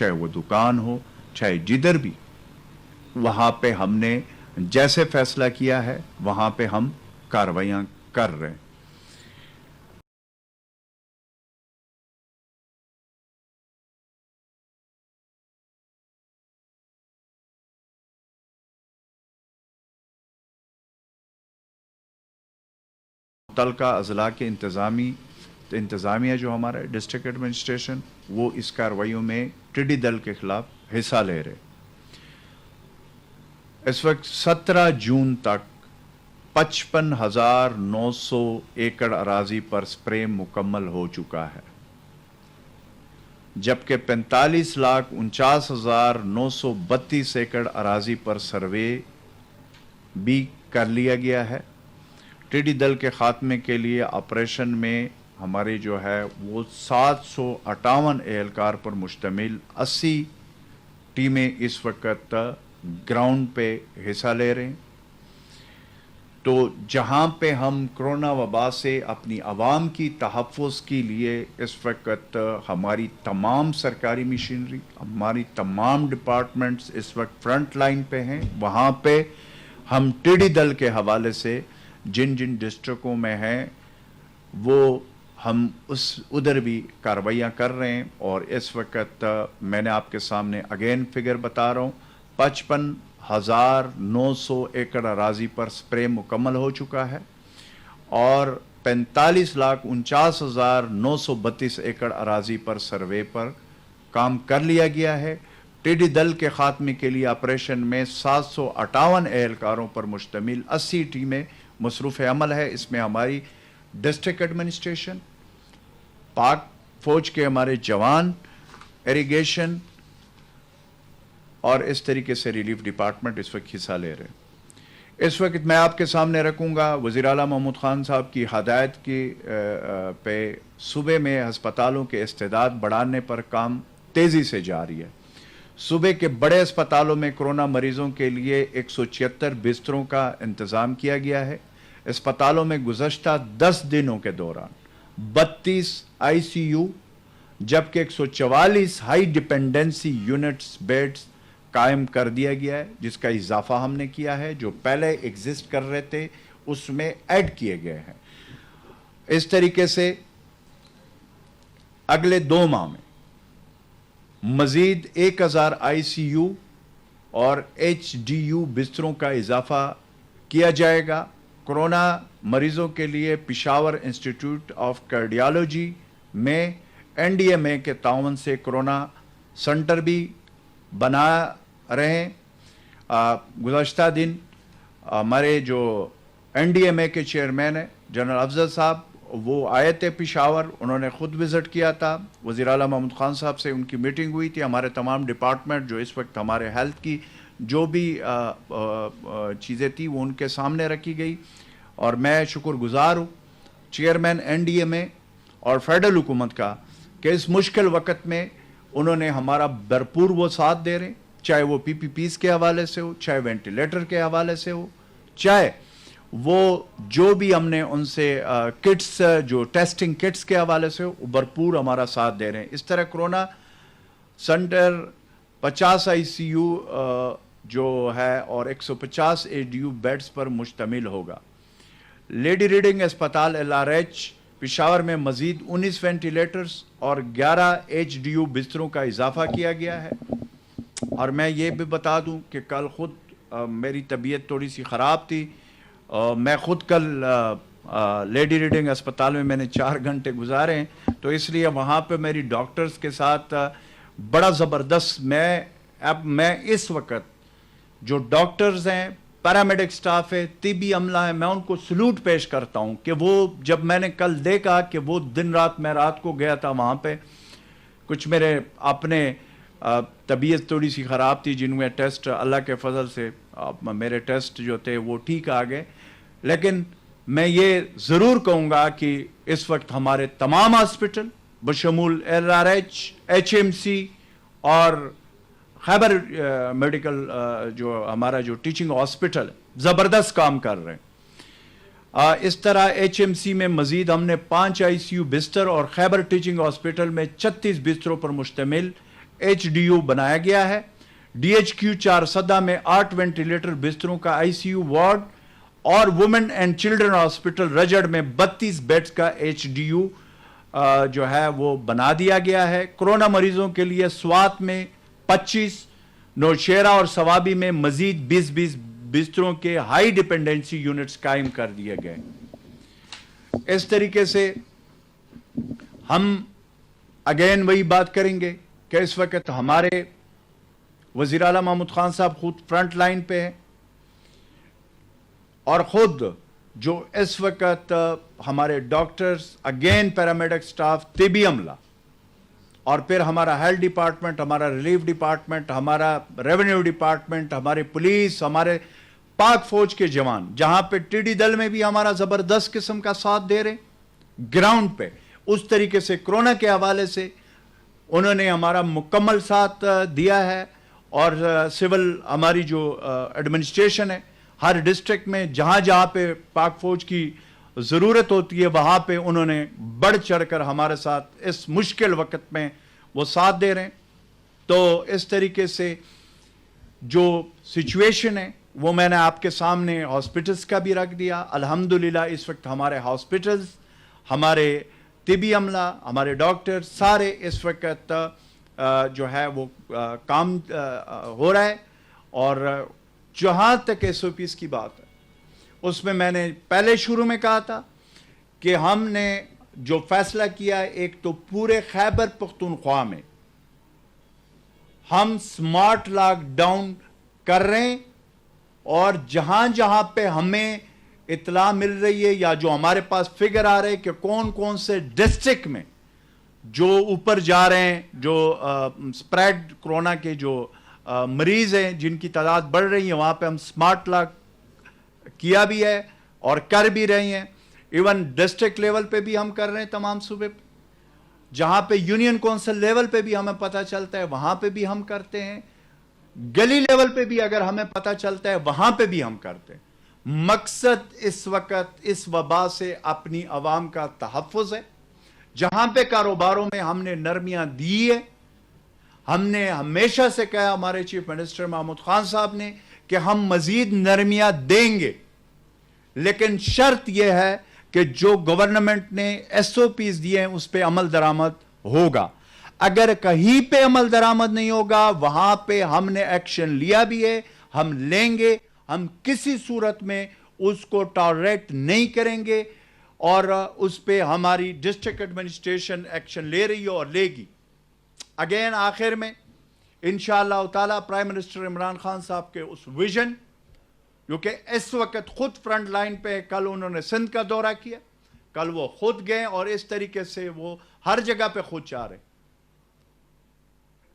चाहे वो दुकान हो, चाहे जिधर भी, वहाँ पे हमने जैसे फैसला किया है वहाँ पे हम कार्रवाइयाँ कर रहे हैं। मुतल्लिका अज़ला के इंतज़ामिया जो हमारा डिस्ट्रिक्ट एडमिनिस्ट्रेशन, वो इस कार्रवाइयों में टिड्डी दल के खिलाफ हिस्सा ले रहे। इस वक्त 17 जून तक 55,900 एकड़ अराजी पर स्प्रे मुकम्मल हो चुका है, जबकि 45,49,932 एकड़ अराजी पर सर्वे भी कर लिया गया है। टिड्डी दल के खात्मे के लिए ऑपरेशन में हमारी जो है वो 758 एहलकार पर मुश्तमिल 80 टीमें इस वक्त ग्राउंड पे हिस्सा ले रहे हैं। तो जहाँ पे हम कोरोना वबा से अपनी आवाम की तहफ़्फ़ुज़ के लिए इस वक्त हमारी तमाम सरकारी मशीनरी, हमारी तमाम डिपार्टमेंट्स इस वक्त फ्रंट लाइन पे हैं, वहाँ पे हम टिड्डी दल के हवाले से जिन जिन डिस्ट्रिक्टों में हैं वो हम उधर भी कार्रवाइयाँ कर रहे हैं। और इस वक्त मैंने आपके सामने अगेन फिगर बता रहा हूँ, 55,900 एकड़ अराजी पर स्प्रे मुकम्मल हो चुका है और 45,49,932 एकड़ अराजी पर सर्वे पर काम कर लिया गया है। टिड्डी दल के खात्मे के लिए ऑपरेशन में 758 एहलकारों पर मुश्तमिल 80 टीमें मसरूफ़ अमल है। इसमें हमारी डिस्ट्रिक्ट एडमिनिस्ट्रेशन, पाक फौज के हमारे जवान, इरिगेशन और इस तरीके से रिलीफ डिपार्टमेंट इस वक्त हिस्सा ले रहे हैं। इस वक्त मैं आपके सामने रखूँगा वज़ीर आला महमूद खान साहब की हदायत की पे सूबे में हस्पतालों के इस्तेदाद बढ़ाने पर काम तेज़ी से जारी है। सूबे के बड़े अस्पतालों में कोरोना मरीजों के लिए 176 बिस्तरों का इंतज़ाम किया गया है। अस्पतालों में गुज़श्ता 10 दिनों के दौरान 32 ICU जबकि 144 हाई डिपेंडेंसी यूनिट्स बेड्स कायम कर दिया गया है, जिसका इजाफा हमने किया है। जो पहले एग्जिस्ट कर रहे थे उसमें ऐड किए गए हैं। इस तरीके से अगले 2 माह में मजीद 1000 ICU और HDU बिस्तरों का इजाफा किया जाएगा। कोरोना मरीजों के लिए पेशावर इंस्टीट्यूट ऑफ कार्डियोलॉजी में NDMA के ताउन से कोरोना सेंटर भी बना रहे हैं। गुज़श्ता दिन हमारे जो NDMA के चेयरमैन हैं जनरल अफजल साहब, वो आए थे पेशावर, उन्होंने ख़ुद विज़िट किया था। वज़ीर आला महमूद खान साहब से उनकी मीटिंग हुई थी। हमारे तमाम डिपार्टमेंट जो इस वक्त हमारे हेल्थ की जो भी चीज़ें थी वो उनके सामने रखी गई और मैं शुक्रगुज़ार हूँ चेयरमैन NDMA और फेडरल हुकूमत का कि इस मुश्किल वक्त में उन्होंने हमारा भरपूर वो साथ दे रहे हैं, चाहे वो PPPs के हवाले से हो, चाहे वेंटिलेटर के हवाले से हो, चाहे वो जो भी हमने उनसे किट्स, जो टेस्टिंग किट्स के हवाले से हो, भरपूर हमारा साथ दे रहे हैं। इस तरह कोरोना सेंटर 50 ICU जो है और 150 HDU बेड्स पर मुश्तमिल होगा। लेडी रीडिंग अस्पताल LRH पेशावर में मजीद 19 वेंटिलेटर्स और 11 HDU बिस्तरों का इजाफा किया गया है। और मैं ये भी बता दूं कि कल ख़ुद मेरी तबीयत थोड़ी सी ख़राब थी। मैं ख़ुद कल लेडी रीडिंग अस्पताल में मैंने 4 घंटे गुजारे हैं, तो इसलिए वहाँ पे मेरी डॉक्टर्स के साथ बड़ा ज़बरदस्त मैं इस वक्त जो डॉक्टर्स हैं, पैरामेडिक स्टाफ है, तिबी अमला है, मैं उनको सलूट पेश करता हूँ कि वो जब मैंने कल देखा कि वो दिन रात, मैं रात को गया था वहाँ पे, कुछ मेरे अपने तबीयत थोड़ी सी ख़राब थी, जिनमें टेस्ट अल्लाह के फजल से मेरे टेस्ट जो थे वो ठीक आ गए। लेकिन मैं ये ज़रूर कहूँगा कि इस वक्त हमारे तमाम हॉस्पिटल बशमूल LRH, HMC और खैबर मेडिकल जो हमारा जो टीचिंग हॉस्पिटल ज़बरदस्त काम कर रहे हैं। इस तरह HMC में मज़ीद हमने 5 ICU बिस्तर और खैबर टीचिंग हॉस्पिटल में 36 बिस्तरों पर मुश्तमिल HDU बनाया गया है। DHQ 4 सदा में 8 वेंटिलेटर बिस्तरों का ICU वार्ड और वुमेन एंड चिल्ड्रन हॉस्पिटल रजड़ में 32 बेड्स का HDU जो है वो बना दिया गया है। कोरोना मरीजों के लिए स्वात में 25, नौशेरा और सवाबी में मजीद 20-20 बिस्तरों के हाई डिपेंडेंसी यूनिट्स कायम कर दिए गए। इस तरीके से हम अगेन वही बात करेंगे कि इस वक्त हमारे वज़ीर आला महमूद खान साहब खुद फ्रंट लाइन पे हैं और खुद जो इस वक्त हमारे डॉक्टर्स, अगेन पैरामेडिक स्टाफ, तिबी अमला और फिर हमारा हेल्थ डिपार्टमेंट, हमारा रिलीफ डिपार्टमेंट, हमारा रेवेन्यू डिपार्टमेंट, हमारे पुलिस, हमारे पाक फौज के जवान, जहां पे टिड्डी दल में भी हमारा जबरदस्त किस्म का साथ दे रहे ग्राउंड पे, उस तरीके से कोरोना के हवाले से उन्होंने हमारा मुकम्मल साथ दिया है। और सिविल हमारी जो एडमिनिस्ट्रेशन है, हर डिस्ट्रिक्ट में जहां जहां पे पाक फौज की ज़रूरत होती है वहां पे उन्होंने बढ़ चढ़कर हमारे साथ इस मुश्किल वक्त में वो साथ दे रहे हैं। तो इस तरीके से जो सिचुएशन है वो मैंने आपके सामने हॉस्पिटल्स का भी रख दिया। अल्हम्दुलिल्लाह इस वक्त हमारे हॉस्पिटल्स, हमारे तिबी अमला, हमारे डॉक्टर सारे इस वक्त जो है वो काम हो रहा है। और जहां तक SOPs की बात है उसमें मैंने पहले शुरू में कहा था कि हमने जो फैसला किया है, एक तो पूरे खैबर पख्तूनख्वा में हम स्मार्ट लॉकडाउन कर रहे हैं और जहां जहां पे हमें इतला मिल रही है या जो हमारे पास फिगर आ रहे हैं कि कौन कौन से डिस्ट्रिक्ट में जो ऊपर जा रहे हैं, जो स्प्रेड कोरोना के जो मरीज हैं जिनकी तादाद बढ़ रही है, वहां पे हम स्मार्ट लॉक किया भी है और कर भी रहे हैं। इवन डिस्ट्रिक्ट लेवल पे भी हम कर रहे हैं तमाम सूबे पे, जहां पे यूनियन काउंसिल लेवल पे भी हमें पता चलता है वहां पे भी हम करते हैं, गली लेवल पे भी अगर हमें पता चलता है वहां पे भी हम करते हैं। मकसद इस वक्त इस वबा से अपनी आवाम का तहफ़्फ़ुज़ है। जहां पे कारोबारों में हमने नरमियां दी है, हमने हमेशा से कहा, हमारे चीफ मिनिस्टर महमूद खान साहब ने, कि हम मजीद नरमियां देंगे, लेकिन शर्त यह है कि जो गवर्नमेंट ने SOPs दिए हैं उस पर अमल दरामद होगा। अगर कहीं पे अमल दरामद नहीं होगा वहां पे हमने एक्शन लिया भी है, हम लेंगे, हम किसी सूरत में उसको टॉलरेट नहीं करेंगे और उस पे हमारी डिस्ट्रिक्ट एडमिनिस्ट्रेशन एक्शन ले रही है और लेगी। अगेन आखिर में इंशाअल्लाह ताला प्राइम मिनिस्टर इमरान खान साहब के उस विजन, जो कि इस वक्त खुद फ्रंट लाइन पे, कल उन्होंने सिंध का दौरा किया, कल वो खुद गए और इस तरीके से वो हर जगह पे खुद जा रहे।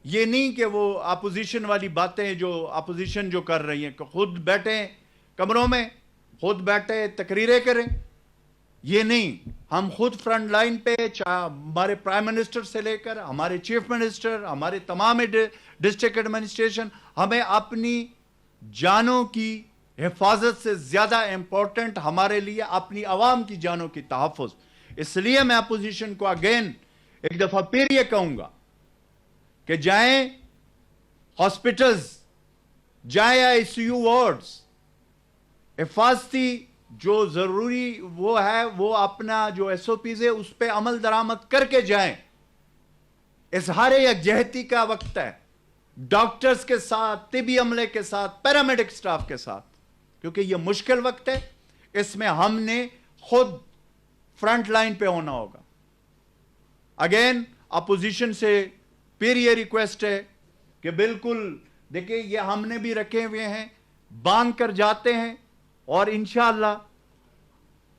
ये नहीं कि वो अपोजिशन वाली बातें जो अपोजिशन जो कर रही है कि खुद बैठे कमरों में, खुद बैठे तकरीरें करें, ये नहीं। हम खुद फ्रंट लाइन पे, चाहे हमारे प्राइम मिनिस्टर से लेकर हमारे चीफ मिनिस्टर, हमारे तमाम डिस्ट्रिक्ट एडमिनिस्ट्रेशन, हमें अपनी जानों की हिफाजत से ज्यादा इंपॉर्टेंट हमारे लिए अपनी आवाम की जानों की तहफ़्फ़ुज़। इसलिए मैं अपोजिशन को अगेन एक दफा फिर ये कहूंगा कि जाएं हॉस्पिटल्स, जाएं ICU वार्ड्स, हिफाजती जो जरूरी वो है वो अपना जो SOPs है उस पर अमल दरामद करके जाएं। इजहार यकजहती का वक्त है, डॉक्टर्स के साथ, तिबी अमले के साथ, पैरामेडिक स्टाफ के साथ, क्योंकि ये मुश्किल वक्त है। इसमें हमने खुद फ्रंट लाइन पे होना होगा। अगेन अपोजिशन से फिर ये रिक्वेस्ट है कि बिल्कुल देखिए, ये हमने भी रखे हुए हैं, बांध कर जाते हैं और इंशाअल्लाह,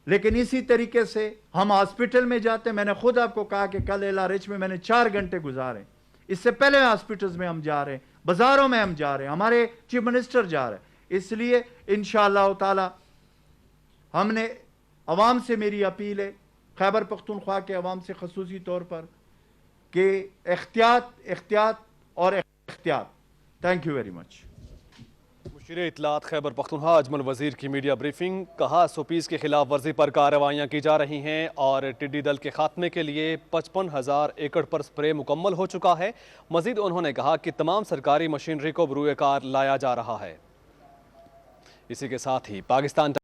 लेकिन इसी तरीके से हम हॉस्पिटल में जाते हैं। मैंने खुद आपको कहा कि कल LRH में मैंने 4 घंटे गुजारे, इससे पहले हॉस्पिटल्स में हम जा रहे हैं, बाजारों में हम जा रहे हैं, हमारे चीफ मिनिस्टर जा रहे हैं। इसलिए इंशाअल्लाह ताला हमने अवाम से, मेरी अपील है खैबर पख्तूनख्वा के अवाम से खसूसी तौर पर, कि एहतियात, एहतियात और एहतियात। Thank you very much. نشر اطلاعات خیبر پختونخوا اجمل وزیر کی میڈیا بریفنگ، کہا سوپیس کی خلاف ورزی پر کارروائیاں کی جا رہی ہیں اور ٹڈی دل کے خاتمے کے لیے 55,000 ایکڑ پر سپرے مکمل ہو چکا ہے۔ مزید انہوں نے کہا کہ تمام سرکاری مشینری کو بروئے کار لایا جا رہا ہے۔ اسی کے ساتھ ہی پاکستان